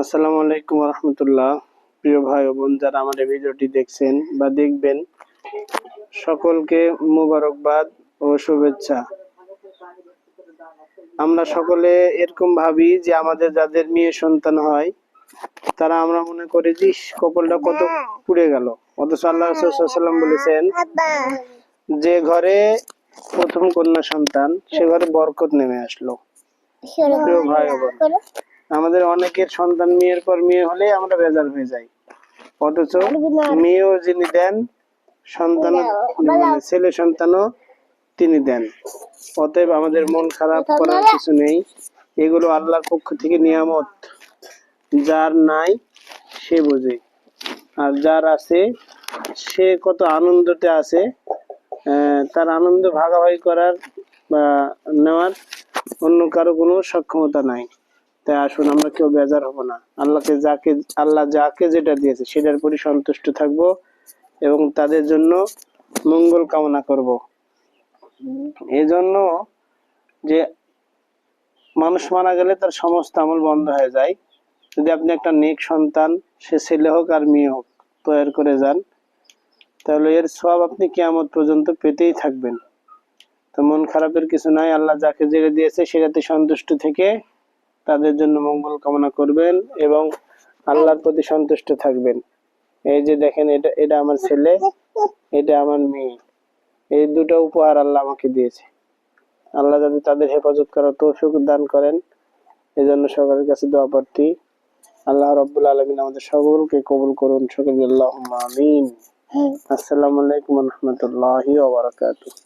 আসসালামু আলাইকুম রহমতুল্লাহ। প্রিয় ভাই ও বোন যারা আমার এই ভিডিওটি দেখছেন বা দেখবেন, সকলকে মুবারকবাদ ও শুভেচ্ছা। আমরা সকলে এরকম ভাবি যে আমাদের যাদের মেয়ে সন্তান হয় তারা আমরা মনে করি যে কপালটা কত পুড়ে গেল, অথচ আল্লাহ রাসূল সাল্লাল্লাহু আলাইহি ওয়াসাল্লাম বলেছেন যে ঘরে প্রথম কন্যা সন্তান সে ঘরে বরকত নেমে আসলো। প্রিয় ভাই ও বোন, আমাদের অনেকের সন্তান মেয়ের পর মেয়ে হলে আমরা বেজার হয়ে যাই, অথচ মেয়েও যিনি দেন সন্তান, মানে ছেলে সন্তানও তিনি দেন। অতএব আমাদের মন খারাপ করার কিছু নেই, এগুলো আল্লাহর পক্ষ থেকে নিয়ামত। যার নাই সে বোঝে, আর যার আছে সে কত আনন্দতে আছে, তার আনন্দ ভাগাভাগি করার বা নেওয়ার অন্য কারো কোনো সক্ষমতা নাই। তাই আসুন আমরা কেউ বেজার হব না, আল্লাহ যাকে যেটা দিয়েছে সেটার প্রতি সন্তুষ্ট থাকব এবং তাদের জন্য মঙ্গল কামনা করব। এই জন্য যে মানুষ মারা গেলে তার সমস্ত আমল বন্ধ হয়ে যায়। যদি আপনি একটা নেক সন্তান, সে ছেলে হোক আর মেয়ে হোক, তৈরি করে যান, তাহলে এর সওয়াব আপনি কিয়ামত পর্যন্ত পেতেই থাকবেন। তো মন খারাপের কিছু নাই, আল্লাহ যাকে যেটা দিয়েছে সেটাতে সন্তুষ্ট থেকে তাদের জন্য মঙ্গল কামনা করবেন এবং আল্লাহর প্রতি সন্তুষ্ট থাকবেন। এই যে দেখেন, এটা আমার ছেলে, এটা আমার মেয়ে, এই দুটো উপহার আল্লাহ আমাকে দিয়েছে। আল্লাহ যদি তাদের হেফাজত করার তৌফিক দান করেন, এজন্য সকলের কাছে দোয়া প্রার্থী। আল্লাহ রাব্বুল আলামিন আমাদের সকলকে কবুল করুন, সকলে আল্লাহুম্মা আমিন। আসসালামু আলাইকুম ওয়া রাহমাতুল্লাহি ওয়া বারাকাতুহু।